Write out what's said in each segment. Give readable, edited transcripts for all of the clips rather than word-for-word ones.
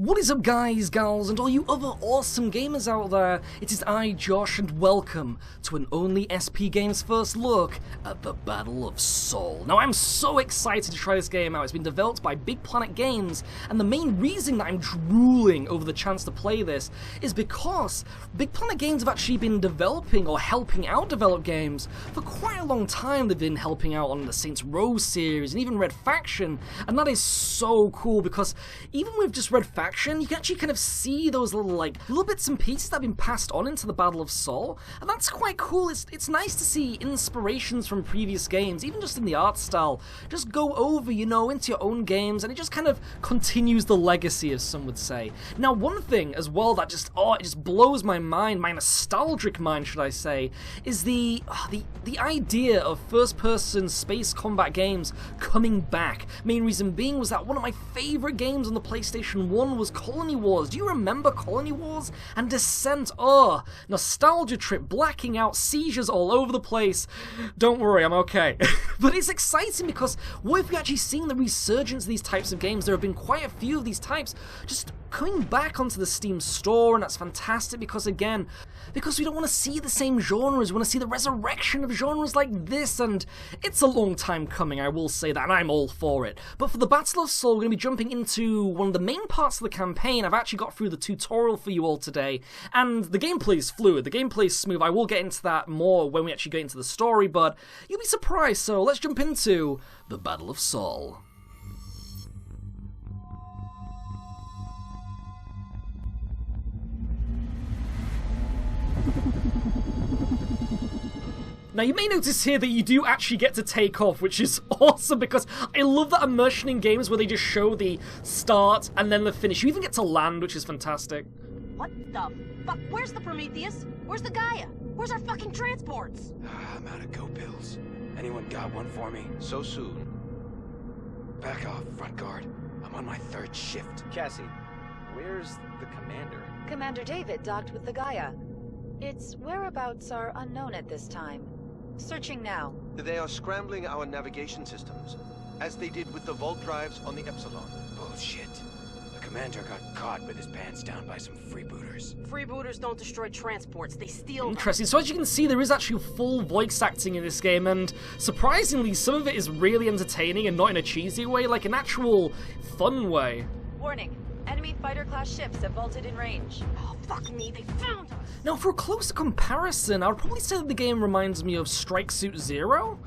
What is up, guys, gals, and all you other awesome gamers out there? It is I, Josh, and welcome to an Only SP Games first look at the Battle of Sol. Now, I'm so excited to try this game out. It's been developed by BitPlanet Games, and the main reason that I'm drooling over the chance to play this is because BitPlanet Games have actually been developing or helping out develop games for quite a long time. They've been helping out on the Saints Row series and even Red Faction, and that is so cool because even with just Red Faction, you can actually kind of see those little bits and pieces that have been passed on into the Battle of Sol, and that's quite cool. It's nice to see inspirations from previous games, even just in the art style, just go over, you know, into your own games, and it just kind of continues the legacy, as some would say. Now, one thing as well that just, it just blows my mind, my nostalgic mind, should I say, is the idea of first-person space combat games coming back. Main reason being was that one of my favorite games on the PlayStation 1 was Colony Wars. Do you remember Colony Wars? And Descent? Oh, nostalgia trip, blacking out, seizures all over the place. Don't worry, I'm okay. But it's exciting because what if we actually seen the resurgence of these types of games? There have been quite a few of these types just coming back onto the Steam store, and that's fantastic because, again, because we don't want to see the same genres, we want to see the resurrection of genres like this, and it's a long time coming, I will say that, and I'm all for it. But for the Battle of Sol, we're going to be jumping into one of the main parts of the campaign. I've actually got through the tutorial for you all today, and the gameplay is fluid, the gameplay is smooth. I will get into that more when we actually get into the story, but you'll be surprised, so let's jump into the Battle of Sol. Now, you may notice here that you do actually get to take off, which is awesome because I love that immersion in games where they just show the start and then the finish. You even get to land, which is fantastic. What the fuck? Where's the Prometheus? Where's the Gaia? Where's our fucking transports? I'm out of go pills. Anyone got one for me? So soon? Back off, front guard. I'm on my third shift. Cassie, where's the commander? Commander David docked with the Gaia. Its whereabouts are unknown at this time. Searching now. They are scrambling our navigation systems, as they did with the vault drives on the Epsilon. Bullshit. The commander got caught with his pants down by some freebooters. Freebooters don't destroy transports, they steal them. Interesting. So as you can see, there is actually full voice acting in this game, and surprisingly, some of it is really entertaining and not in a cheesy way, like an actual fun way. Warning. Enemy fighter-class ships have vaulted in range. Oh, fuck me, they found us! Now, for a closer comparison, I would probably say that the game reminds me of Strike Suit Zero.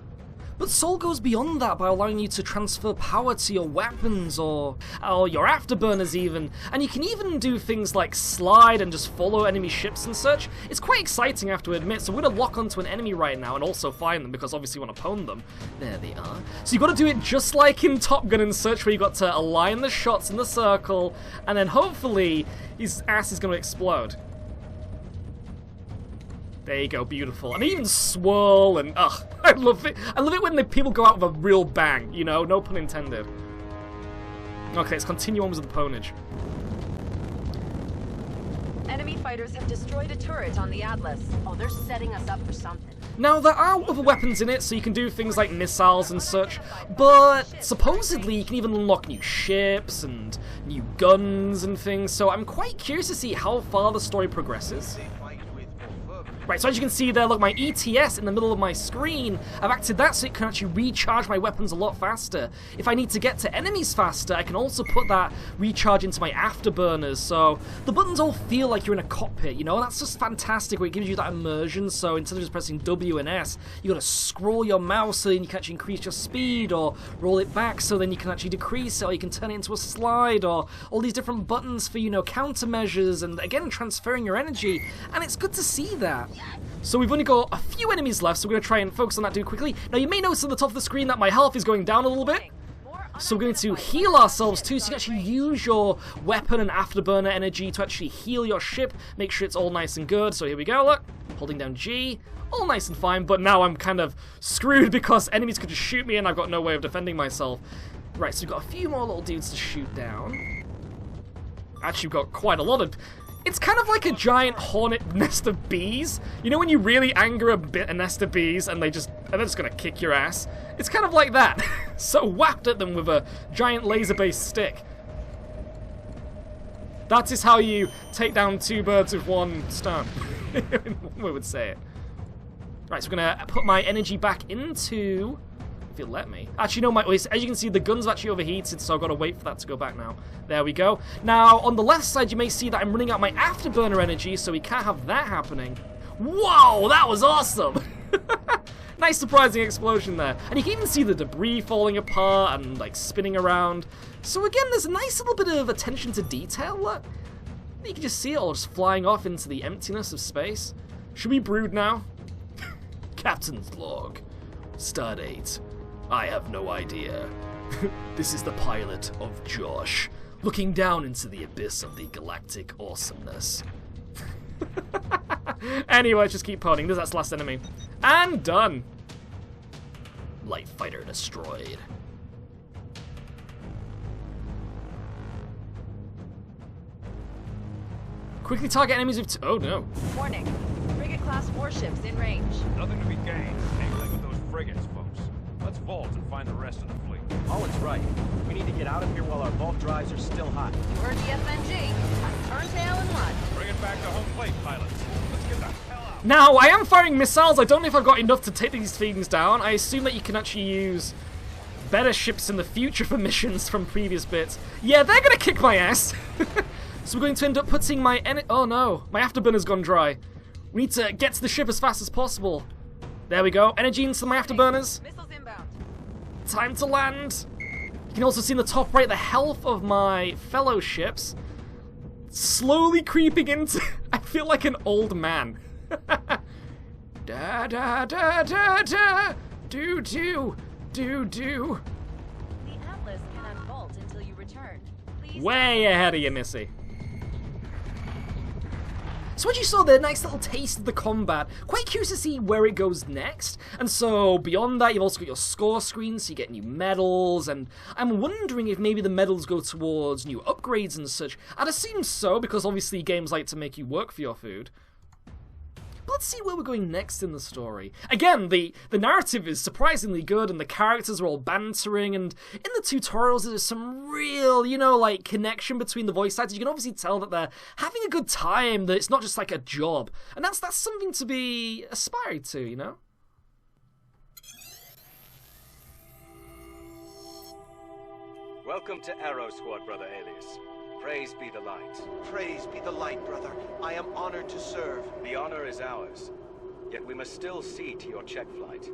But Sol goes beyond that by allowing you to transfer power to your weapons or your afterburners even, and you can even do things like slide and just follow enemy ships and such. It's quite exciting, I have to admit, so we're going to lock onto an enemy right now and also find them because obviously we want to pwn them. There they are. So you've got to do it just like in Top Gun and such, where you've got to align the shots in the circle, and then hopefully his ass is going to explode. There you go, beautiful. And they even swirl and, ugh, I love it. I love it when the people go out with a real bang, you know, no pun intended. Okay, let's continue on with the ponage. Enemy fighters have destroyed a turret on the Atlas. Oh, they're setting us up for something. Now, there are other weapons in it, so you can do things like missiles and such, but supposedly you can even unlock new ships and new guns and things, so I'm quite curious to see how far the story progresses. Right, so as you can see there, look, my ETS in the middle of my screen, I've activated that so it can actually recharge my weapons a lot faster. If I need to get to enemies faster, I can also put that recharge into my afterburners, so the buttons all feel like you're in a cockpit, you know, and that's just fantastic where it gives you that immersion, so instead of just pressing W and S, you gotta scroll your mouse so then you can actually increase your speed, or roll it back so then you can actually decrease it, or you can turn it into a slide, or all these different buttons for, you know, countermeasures, and again, transferring your energy, and it's good to see that. So we've only got a few enemies left, so we're going to try and focus on that dude quickly. Now you may notice at the top of the screen that my health is going down a little bit. So we're going to heal ourselves too, so you can actually use your weapon and afterburner energy to actually heal your ship. Make sure it's all nice and good. So here we go, look. Holding down G. All nice and fine, but now I'm kind of screwed because enemies could just shoot me and I've got no way of defending myself. Right, so we've got a few more little dudes to shoot down. Actually, we've got quite a lot of... It's kind of like a giant hornet nest of bees. You know when you really anger a nest of bees and they're just gonna kick your ass? It's kind of like that. So whacked at them with a giant laser-based stick. That is how you take down 2 birds with 1 stone. We would say it. Right, so we're gonna put my energy back into... If it'll let me. Actually, no, as you can see, the gun's actually overheated, so I've got to wait for that to go back now. There we go. Now, on the left side, you may see that I'm running out my afterburner energy, so we can't have that happening. Whoa, that was awesome! Nice surprising explosion there. And you can even see the debris falling apart and, like, spinning around. So again, there's a nice little bit of attention to detail. Look. You can just see it all just flying off into the emptiness of space. Should we brood now? Captain's log. Stardate. I have no idea. This is the pilot of Josh, looking down into the abyss of the galactic awesomeness. Anyway, let's just keep poning. That's the last enemy. And done. Light fighter destroyed. Quickly target enemies with... Oh no. Warning. Frigate-class warships in range. Nothing to be gained angling with those frigates, folks. Let's vault and find the rest of the fleet. Owen's right. We need to get out of here while our vault drives are still hot. You heard the FNG. Turn tail and run. Bring it back to home plate, pilots. Let's get the hell out. Now, I am firing missiles. I don't know if I've got enough to take these things down. I assume that you can actually use better ships in the future for missions from previous bits. Yeah, they're gonna kick my ass. So we're going to end up putting my oh no, my afterburner's gone dry. We need to get to the ship as fast as possible. There we go. Energy into my afterburners. Missiles inbound. Time to land. You can also see in the top right the health of my fellow ships slowly creeping into... I feel like an old man. Da da da da da. Do do do do. The Atlas cannot vault until you return. Please. Way ahead of you, Missy. So what you saw there, nice little taste of the combat. Quite curious to see where it goes next. And so beyond that, you've also got your score screen, so you get new medals, and I'm wondering if maybe the medals go towards new upgrades and such. I'd assume so, because obviously games like to make you work for your food. But let's see where we're going next in the story. Again, the narrative is surprisingly good, and the characters are all bantering, and in the tutorials there's some real, you know, like, connection between the voice actors. You can obviously tell that they're having a good time, that it's not just like a job. And that's something to be aspired to, you know? Welcome to Arrow Squad, Brother Alias. Praise be the light. Praise be the light, brother. I am honored to serve. The honor is ours. Yet we must still see to your check flight.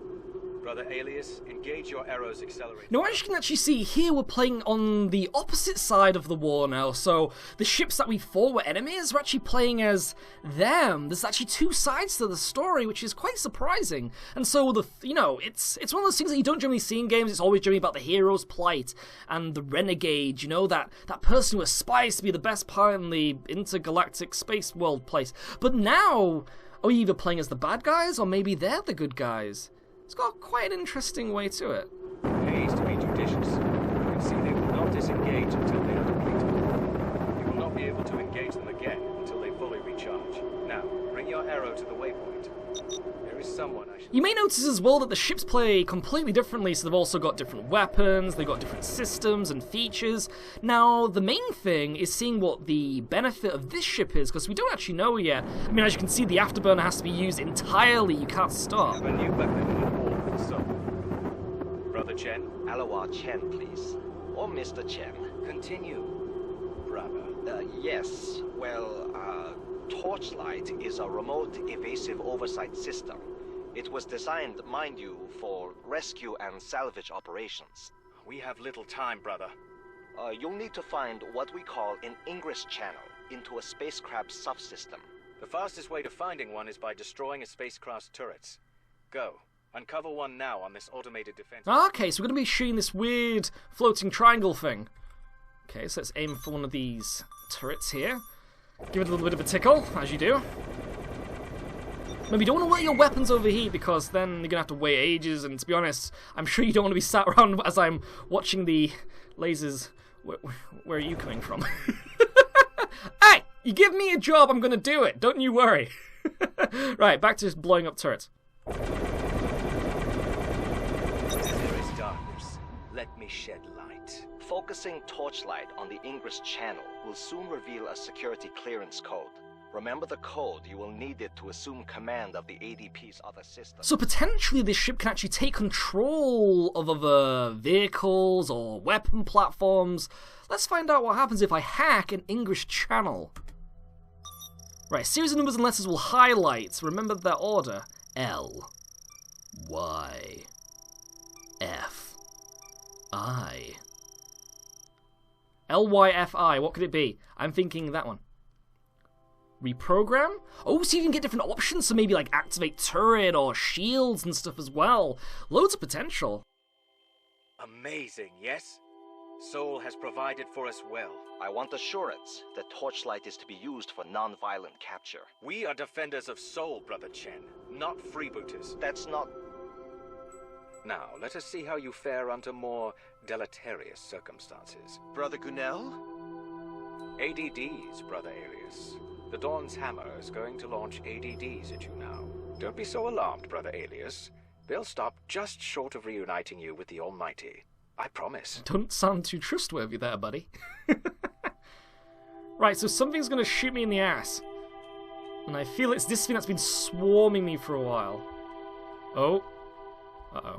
Brother Alias, engage your arrows accelerator. Now, as you can actually see here, we're playing on the opposite side of the war now. So the ships that we fought were enemies. We're actually playing as them. There's actually 2 sides to the story, which is quite surprising. And so you know, it's one of those things that you don't generally see in games. It's always generally about the hero's plight and the renegade. You know, that person who aspires to be the best pilot in the intergalactic space world place. But now, are we either playing as the bad guys or maybe they're the good guys? It's got quite an interesting way to it. Pays to be judicious. You can see they will not disengage until they are depleted. You will not be able to engage them again until they fully recharge. Now, bring your arrow to the waypoint. There is someone I should... You may notice as well that the ships play completely differently, so they've also got different weapons, they've got different systems and features. Now, the main thing is seeing what the benefit of this ship is, because we don't actually know yet. I mean, as you can see, the afterburner has to be used entirely, you can't stop. Have a new weapon on board with the soul. Brother Chen, Alawa Chen, please. Or Mr. Chen. continue, brother. Yes. Well, Torchlight is a remote evasive oversight system. It was designed, mind you, for rescue and salvage operations. We have little time, brother. You'll need to find what we call an ingress channel into a spacecraft subsystem. The fastest way to finding one is by destroying a spacecraft's turrets. Go. Uncover one now on this automated defense. Okay, so we're going to be shooting this weird floating triangle thing. Okay, so let's aim for one of these turrets here. Give it a little bit of a tickle, as you do. Maybe you don't want to let your weapons overheat, because then you're going to have to wait ages, and to be honest, I'm sure you don't want to be sat around as I'm watching the lasers. Where are you coming from? Hey! You give me a job, I'm going to do it, don't you worry. Right, back to just blowing up turrets. There is darkness. let me shed light. Focusing Torchlight on the Ingress channel will soon reveal a security clearance code. Remember the code, you will need it to assume command of the ADP's other systems. So potentially this ship can actually take control of other vehicles or weapon platforms. Let's find out what happens if I hack an Ingress channel. Right, series of numbers and letters will highlight. Remember their order. L, Y, F, I. LYFI, what could it be? I'm thinking that one. Reprogram? Oh, so you can get different options, so maybe like activate turret or shields and stuff as well. Loads of potential. Amazing, yes? Sol has provided for us well. I want assurance that Torchlight is to be used for non-violent capture. We are defenders of Sol, Brother Chen, not freebooters. That's not... Now, let us see how you fare under more deleterious circumstances. Brother Gunell? ADDs, Brother Alias. The Dawn's Hammer is going to launch ADDs at you now. Don't be so alarmed, Brother Alias. They'll stop just short of reuniting you with the Almighty. I promise. Don't sound too trustworthy there, buddy. Right, so something's gonna shoot me in the ass. And I feel it's this thing that's been swarming me for a while. Oh. Uh-oh.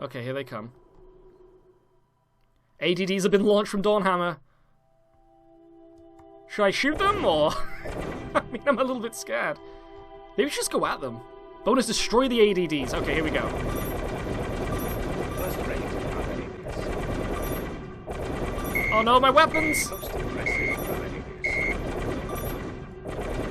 Okay, here they come. ADDs have been launched from Dawnhammer. Should I shoot them, or...? I mean, I'm a little bit scared. Maybe we should just go at them. Bonus, destroy the ADDs. Okay, here we go. First rate, Brother Alias. Oh no, my weapons! Most impressive, Brother Alias.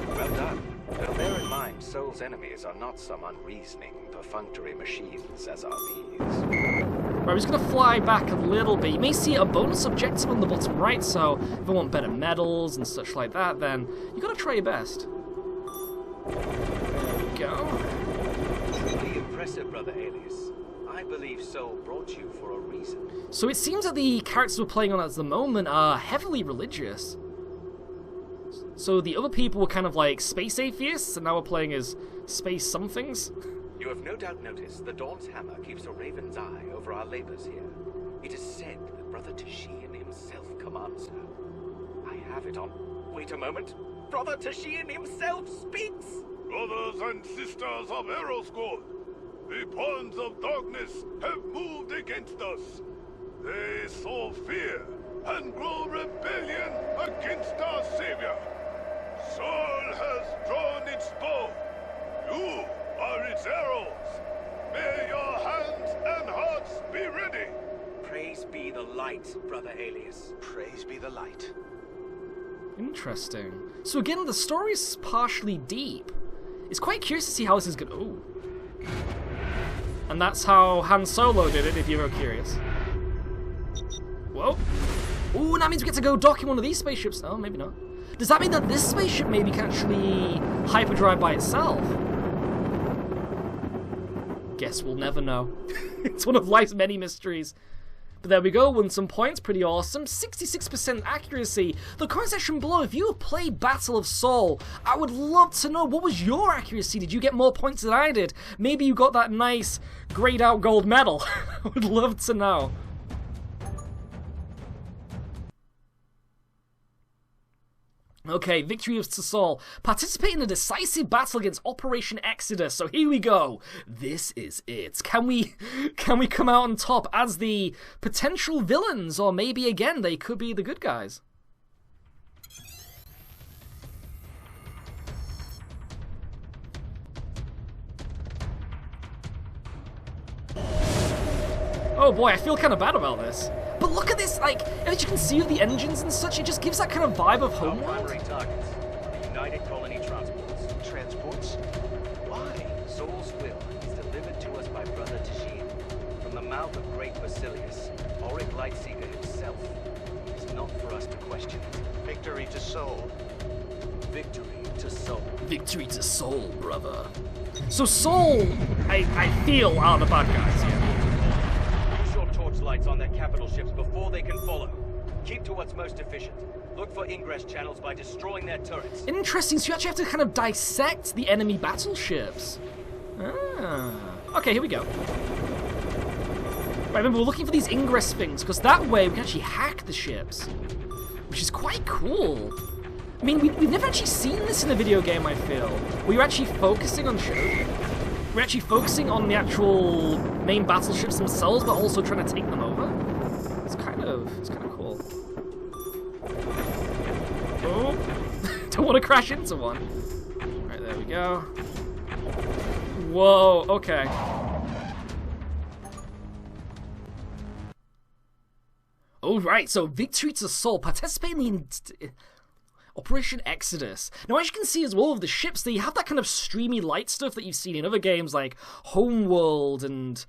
Well done. But bear in mind, Sol's enemies are not some unreasoning, perfunctory machines as are these. Right, I'm just gonna fly back a little bit. You may see a bonus objective on the bottom right, so if I want better medals and such like that, then you gotta try your best. There we go. Truly impressive, Brother Alias. I believe Sol brought you for a reason. So it seems that the characters we're playing on at the moment are heavily religious. So the other people were kind of like space atheists, and now we're playing as space somethings. You have no doubt noticed the Dawn's Hammer keeps a raven's eye over our labors here. It is said that Brother Tashian himself commands her. I have it on... Wait a moment. Brother Tashian himself speaks! Brothers and sisters of Aeroscope, the pawns of darkness have moved against us. They sow fear and grow rebellion against our Savior. Sol has drawn its bow. You are its arrows. May your hands and hearts be ready. Praise be the light, Brother Alias. Praise be the light. Interesting. So again, the story's partially deep. It's quite curious to see how this is going to... Ooh. And that's how Han Solo did it, if you're curious. Whoa. Ooh, that means we get to go dock in one of these spaceships. Oh, maybe not. Does that mean that this spaceship maybe can actually hyperdrive by itself? Guess we'll never know. It's one of life's many mysteries. But there we go, won some points, pretty awesome. 66% accuracy. The comment section below, if you have played Battle of Sol, I would love to know, what was your accuracy? Did you get more points than I did? Maybe you got that nice grayed out gold medal. I would love to know. Okay, victory of Sol. Participate in a decisive battle against Operation Exodus. So here we go. This is it. Can we come out on top as the potential villains, or maybe again they could be the good guys? Oh boy, I feel kind of bad about this. But look at this, like, as you can see with the engines and such, it just gives that kind of vibe of Our Homeworld. primary targets, the United Colony Transports. Transports? Why? Sol's will is delivered to us by Brother Tashian. From the mouth of Great Basilius, Auric Lightseeker himself. It's not for us to question it. Victory to Sol. Victory to Sol. Victory to Sol, brother. So Sol, I feel, are the bad guys here. Use your torchlights on their capital ships before they can follow. Keep to what's most efficient. Look for ingress channels by destroying their turrets. Interesting, so you actually have to kind of dissect the enemy battleships. Ah. Okay, here we go. Right, remember, we're looking for these ingress things, because that way we can actually hack the ships. Which is quite cool. I mean, we've never actually seen this in a video game, I feel. Where you're actually focusing on we're actually focusing on the actual main battleships themselves, but also trying to take them over. It's kind of cool. Oh, don't want to crash into one. Right, there we go. Whoa, okay. Oh, right, so Victory to Soul, participating in Operation Exodus. Now, as you can see as well, of the ships, they have that kind of streamy light stuff that you've seen in other games like Homeworld, and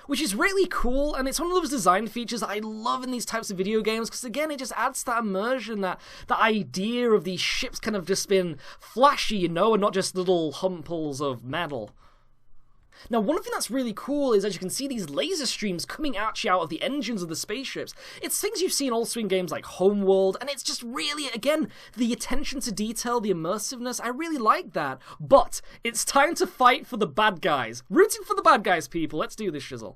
which is really cool, and it's one of those design features that I love in these types of video games, because again, it just adds that immersion, that idea of these ships kind of just being flashy, you know, and not just little humples of metal. Now, one thing that's really cool is, as you can see, these laser streams coming at you out of the engines of the spaceships. It's things you've seen also in games like Homeworld, and it's just really, again, the attention to detail, the immersiveness, I really like that. But it's time to fight for the bad guys. Rooting for the bad guys, people. Let's do this, shizzle.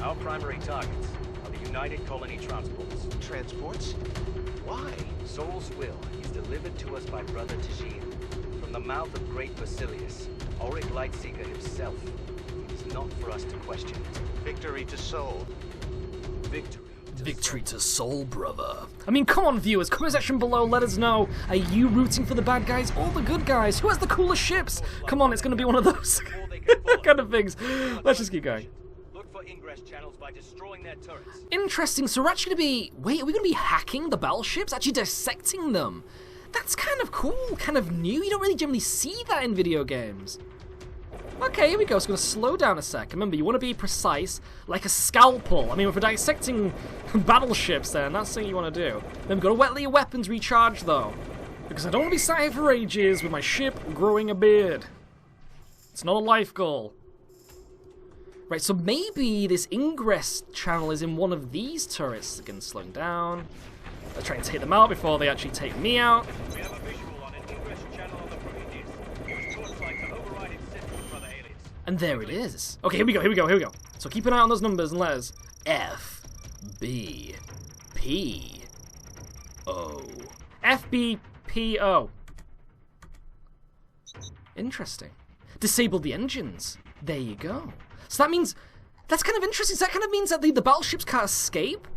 Our primary targets are the United Colony transports. Transports? Why? Soul's will is delivered to us by Brother Tajin. From the mouth of Great Basilius, Auric Lightseeker himself. It is not for us to question it. Victory to Soul. Victory to Soul, brother. I mean, come on, viewers. Comment section below, let us know. Are you rooting for the bad guys or the good guys? Who has the coolest ships? Come on, it's going to be one of those kind of things. Let's just keep going. Ingress channels by destroying their turrets. Interesting, so we're actually going to be... Wait, are we going to be hacking the battleships? Actually dissecting them? That's kind of cool, kind of new. You don't really generally see that in video games. Okay, here we go. It's going to slow down a sec. Remember, you want to be precise, like a scalpel. I mean, if we're dissecting battleships, then that's something you want to do. Then we've got to let your weapons recharge, though. Because I don't want to be sat here for ages with my ship growing a beard. It's not a life goal. Right, so maybe this ingress channel is in one of these turrets. Again, slowing down. Let's try and take them out before they actually take me out. We have a visual on an ingress channel on the Prometheus. Use torchlight to override its system, Brother Alias. And there it is. Okay, here we go. So keep an eye on those numbers and letters. F, B, P, O. F, B, P, O. Interesting. Disable the engines. There you go. So that means, that's kind of interesting. So that kind of means that the battleships can't escape.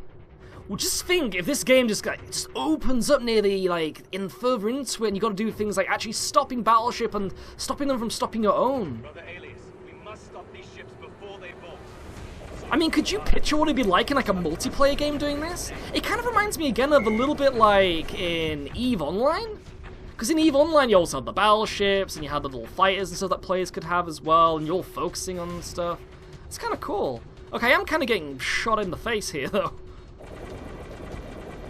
Well, just think, if this game just opens up nearly, further into it, and you got to do things like actually stopping battleship and stopping them from stopping your own. Brother Alias, we must stop these ships before they bolt. I mean, could you picture what it'd be like in a multiplayer game doing this? It kind of reminds me again of a little bit like in EVE Online. Because in EVE Online, you also had the battleships, and you had the little fighters and stuff that players could have as well, and you're all focusing on stuff. It's kind of cool. Okay, I'm kind of getting shot in the face here, though.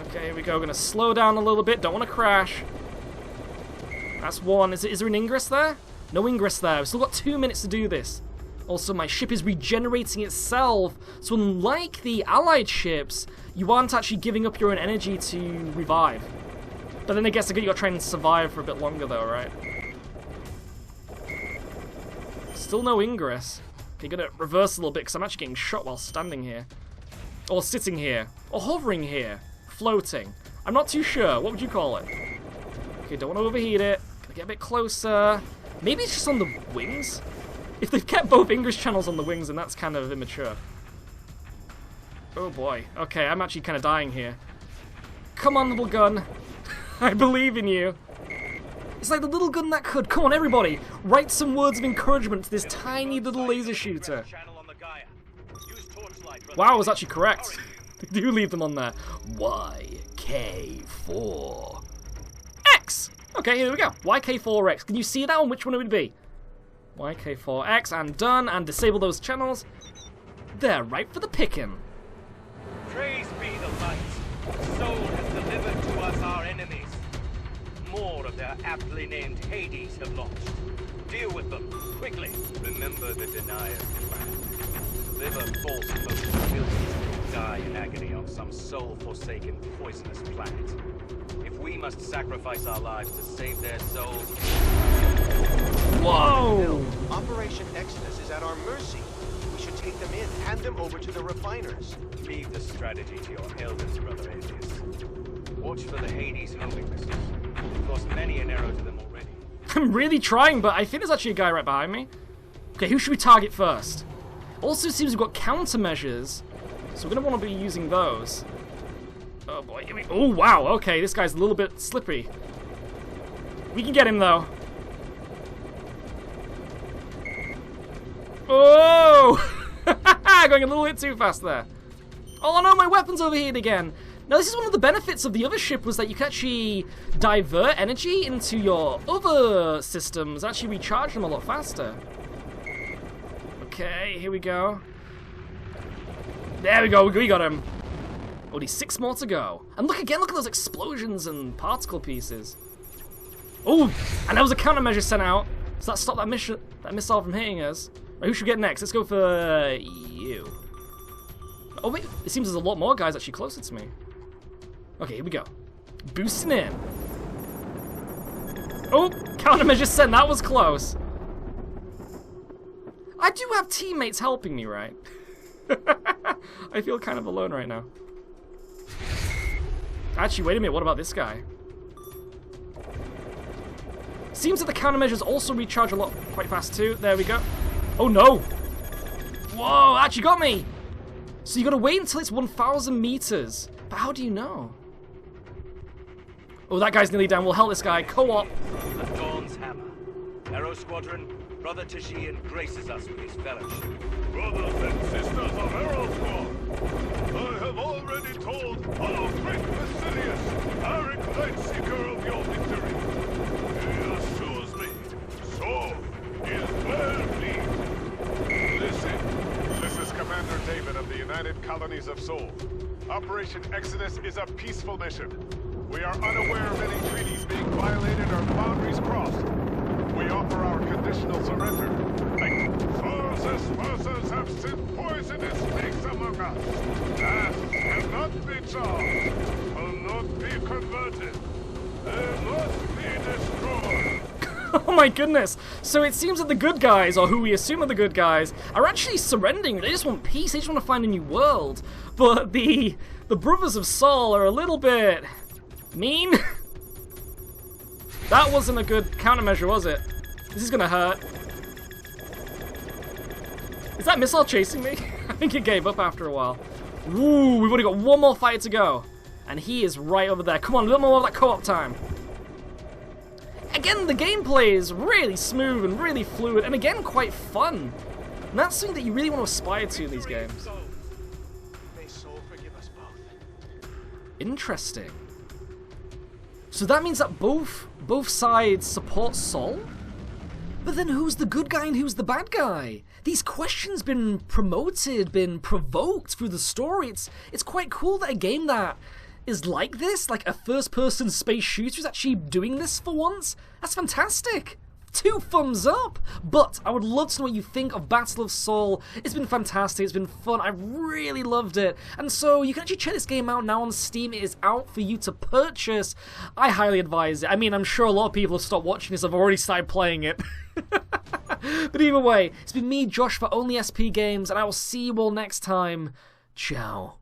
Okay, here we go. Going to slow down a little bit. Don't want to crash. That's one. Is there an ingress there? No ingress there. We've still got 2 minutes to do this. Also, my ship is regenerating itself, so unlike the allied ships, you aren't actually giving up your own energy to revive. But then I guess you gotta try and survive for a bit longer though, right? Still no ingress. Okay, gonna reverse a little bit because I'm actually getting shot while standing here. Or sitting here. Or hovering here. Floating. I'm not too sure. What would you call it? Okay, don't want to overheat it. Gonna get a bit closer. Maybe it's just on the wings? If they've kept both ingress channels on the wings, then that's kind of immature. Oh boy. Okay, I'm actually kind of dying here. Come on, little gun. I believe in you. It's like the little gun that could. Come on, everybody. Write some words of encouragement to this tiny little laser shooter. Wow, I was actually correct. Do leave them on there. YK4X. Okay, here we go. YK4X. Can you see that one? Which one it would be? YK4X, and done. And disable those channels. They're right for the picking. Praise be the light. Soul has delivered to us our enemies. More of their aptly named Hades have launched. Deal with them, quickly. Remember the deniers plan. Live a false hope that millions will die in agony on some soul-forsaken, poisonous planet. If we must sacrifice our lives to save their souls... Whoa! Operation Exodus is at our mercy. We should take them in, hand them over to the refiners. Leave the strategy to your elders, Brother Atheist. Watch for the Hades homing missiles. We've lost many an arrow to them already. I'm really trying, but I think there's actually a guy right behind me. Okay, who should we target first? Also, it seems we've got countermeasures, so we're going to want to be using those. Oh boy, oh wow, okay, this guy's a little bit slippery. We can get him though. Oh! Going a little bit too fast there. Oh no, my weapon's overheated again. Now this is one of the benefits of the other ship, was that you can actually divert energy into your other systems, actually recharge them a lot faster. Okay, here we go. There we go, we got him. Only 6 more to go. And look again, look at those explosions and particle pieces. Oh, and there was a countermeasure sent out. So that stopped that missile from hitting us. Right, who should we get next? Let's go for you. Oh wait, it seems there's a lot more guys actually closer to me. Okay, here we go. Boosting in. Oh, countermeasure sent, that was close. I do have teammates helping me, right? I feel kind of alone right now. Actually, wait a minute, what about this guy? Seems that the countermeasures also recharge a lot quite fast too. There we go. Oh no! Whoa, actually got me! So you gotta wait until it's 1,000 meters. But how do you know? Oh, that guy's nearly down. We'll help this guy. Co-op. The Dawn's Hammer. Arrow Squadron, Brother Tashian graces us with his fellowship. Brothers and sisters of Arrow Squad, I have already told all great Basilius, Eric Lightseeker, of your victory. He assures me, so is well pleased. Listen, this is Commander David of the United Colonies of Sol. Operation Exodus is a peaceful mission. We are unaware of any treaties being violated or boundaries crossed. We offer our conditional surrender. Forces have sent poisonous snakes among us. Tasks cannot be charged, will not be converted. They must be destroyed. Oh my goodness! So it seems that the good guys, or who we assume are the good guys, are actually surrendering. They just want peace, they just want to find a new world. But the Brothers of Sol are a little bit mean. That wasn't a good countermeasure, was it? This is gonna hurt. Is that missile chasing me? I think it gave up after a while. Ooh, we've only got one more fight to go. And he is right over there. Come on, a little more of that co-op time. Again, the gameplay is really smooth and really fluid, and again, quite fun. And that's something that you really want to aspire to in these games. May Sol forgive us both. Interesting. So that means that both sides support Sol? But then who's the good guy and who's the bad guy? These questions been promoted, been provoked through the story. It's quite cool that a game that is like this, like a first-person space shooter, is actually doing this for once. That's fantastic. 2 thumbs up. But I would love to know what you think of Battle of Sol. It's been fantastic. It's been fun. I really loved it. And so you can actually check this game out now on Steam. It is out for you to purchase. I highly advise it. I mean, I'm sure a lot of people have stopped watching this. I've already started playing it. But either way, it's been me, Josh, for Only SP Games, and I will see you all next time. Ciao.